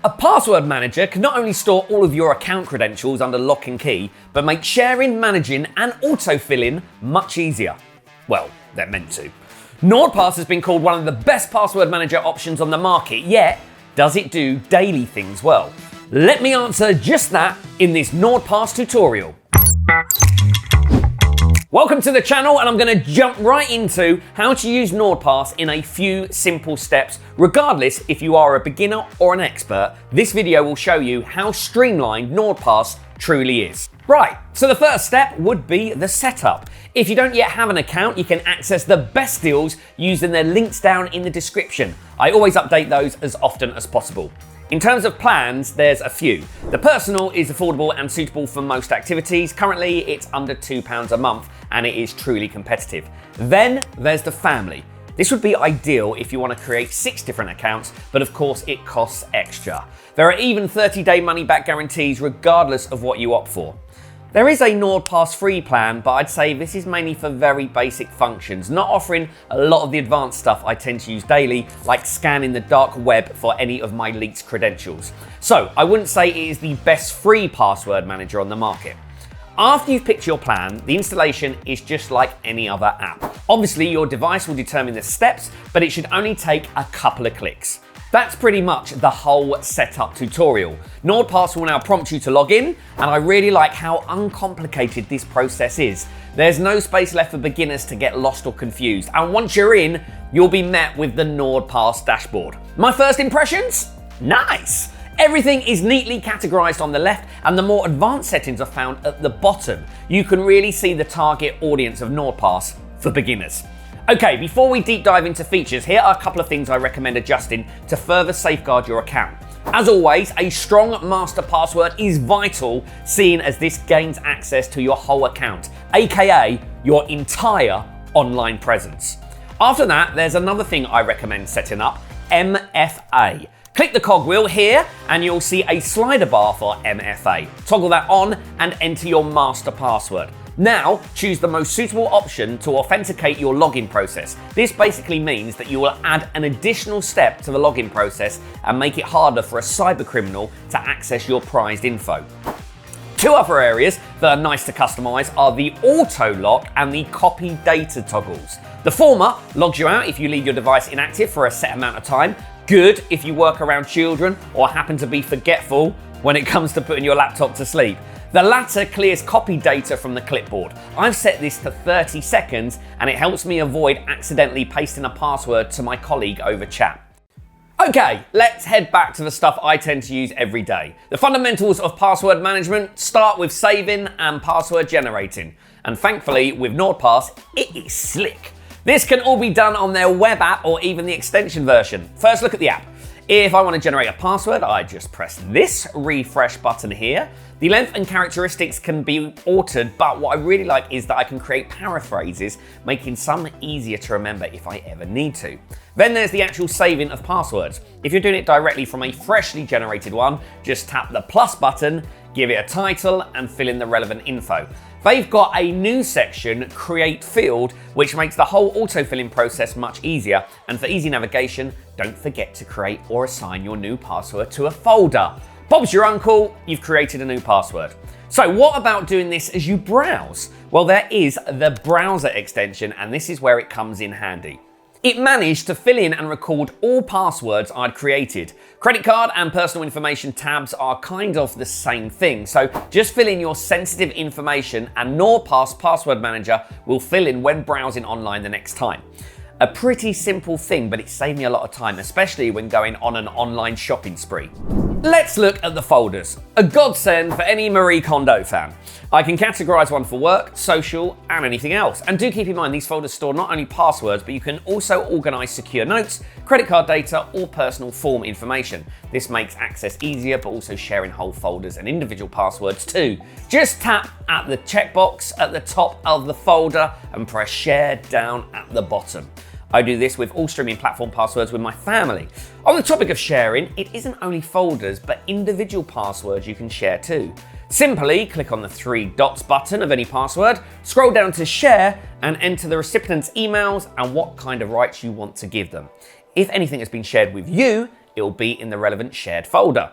A password manager can not only store all of your account credentials under lock and key, but make sharing, managing, and autofilling much easier. Well, they're meant to. NordPass has been called one of the best password manager options on the market, yet does it do daily things well? Let me answer just that in this NordPass tutorial. Welcome to the channel, and I'm going to jump right into how to use NordPass in a few simple steps. Regardless if you are a beginner or an expert, this video will show you how streamlined NordPass truly is. Right, so the first step would be the setup. If you don't yet have an account, you can access the best deals using the links down in the description. I always update those as often as possible. In terms of plans, there's a few. The personal is affordable and suitable for most activities. Currently, it's under £2 a month, and it is truly competitive. Then there's the family. This would be ideal if you want to create 6 different accounts, but of course it costs extra. There are even 30-day money-back guarantees regardless of what you opt for. There is a NordPass free plan, but I'd say this is mainly for very basic functions, not offering a lot of the advanced stuff I tend to use daily, like scanning the dark web for any of my leaked credentials. So I wouldn't say it is the best free password manager on the market. After you've picked your plan, the installation is just like any other app. Obviously, your device will determine the steps, but it should only take a couple of clicks. That's pretty much the whole setup tutorial. NordPass will now prompt you to log in, and I really like how uncomplicated this process is. There's no space left for beginners to get lost or confused, and once you're in, you'll be met with the NordPass dashboard. My first impressions? Nice! Everything is neatly categorized on the left, and the more advanced settings are found at the bottom. You can really see the target audience of NordPass for beginners. Okay, before we deep dive into features, here are a couple of things I recommend adjusting to further safeguard your account. As always, a strong master password is vital, seeing as this gains access to your whole account, aka your entire online presence. After that, there's another thing I recommend setting up, MFA. Click the cogwheel here and you'll see a slider bar for MFA. Toggle that on and enter your master password. Now, choose the most suitable option to authenticate your login process. This basically means that you will add an additional step to the login process and make it harder for a cybercriminal to access your prized info. 2 other areas that are nice to customize are the auto lock and the copy data toggles. The former logs you out if you leave your device inactive for a set amount of time. Good if you work around children or happen to be forgetful when it comes to putting your laptop to sleep. The latter clears copy data from the clipboard. I've set this to 30 seconds and it helps me avoid accidentally pasting a password to my colleague over chat. Okay, let's head back to the stuff I tend to use every day. The fundamentals of password management start with saving and password generating. And thankfully, with NordPass, it is slick. This can all be done on their web app or even the extension version. First, look at the app. If I want to generate a password, I just press this refresh button here. The length and characteristics can be altered, but what I really like is that I can create paraphrases, making some easier to remember if I ever need to. Then there's the actual saving of passwords. If you're doing it directly from a freshly generated one, just tap the plus button, give it a title, and fill in the relevant info. They've got a new section, Create Field, which makes the whole autofilling process much easier. And for easy navigation, don't forget to create or assign your new password to a folder. Bob's your uncle, you've created a new password. So what about doing this as you browse? Well, there is the browser extension, and this is where it comes in handy. It managed to fill in and record all passwords I'd created. Credit card and personal information tabs are kind of the same thing, so just fill in your sensitive information and NordPass Password Manager will fill in when browsing online the next time. A pretty simple thing, but it saved me a lot of time, especially when going on an online shopping spree. Let's look at the folders. A godsend for any Marie Kondo fan. I can categorize one for work, social, and anything else. And do keep in mind, these folders store not only passwords, but you can also organize secure notes, credit card data, or personal form information. This makes access easier, but also sharing whole folders and individual passwords too. Just tap at the checkbox at the top of the folder and press share down at the bottom. I do this with all streaming platform passwords with my family. On the topic of sharing, it isn't only folders, but individual passwords you can share too. Simply click on the 3 dots button of any password, scroll down to share, and enter the recipient's emails and what kind of rights you want to give them. If anything has been shared with you, it will be in the relevant shared folder.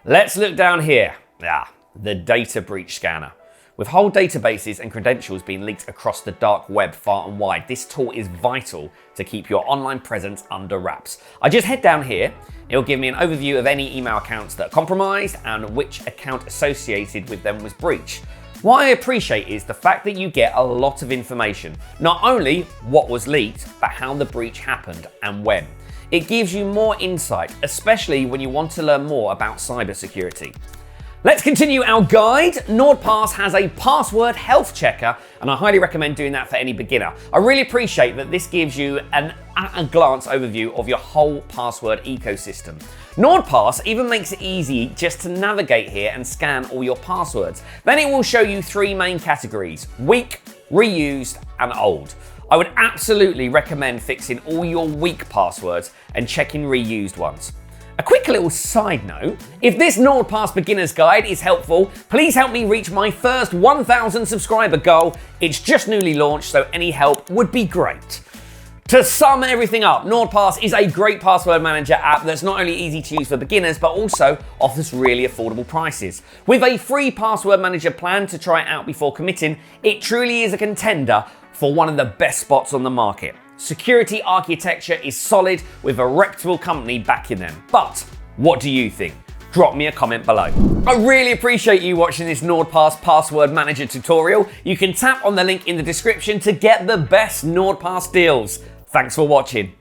Let's look down here. The data breach scanner. With whole databases and credentials being leaked across the dark web far and wide, this tool is vital to keep your online presence under wraps. I just head down here. It'll give me an overview of any email accounts that are compromised and which account associated with them was breached. What I appreciate is the fact that you get a lot of information, not only what was leaked, but how the breach happened and when. It gives you more insight, especially when you want to learn more about cybersecurity. Let's continue our guide. NordPass has a password health checker, and I highly recommend doing that for any beginner. I really appreciate that this gives you an at-a-glance overview of your whole password ecosystem. NordPass even makes it easy just to navigate here and scan all your passwords. Then it will show you three main categories: weak, reused, and old. I would absolutely recommend fixing all your weak passwords and checking reused ones. A quick little side note, if this NordPass beginner's guide is helpful, please help me reach my first 1,000 subscriber goal. It's just newly launched, so any help would be great. To sum everything up, NordPass is a great password manager app that's not only easy to use for beginners, but also offers really affordable prices. With a free password manager plan to try it out before committing, it truly is a contender for one of the best spots on the market. Security architecture is solid with a reputable company backing them. But what do you think? Drop me a comment below. I really appreciate you watching this NordPass password manager tutorial. You can tap on the link in the description to get the best NordPass deals. Thanks for watching.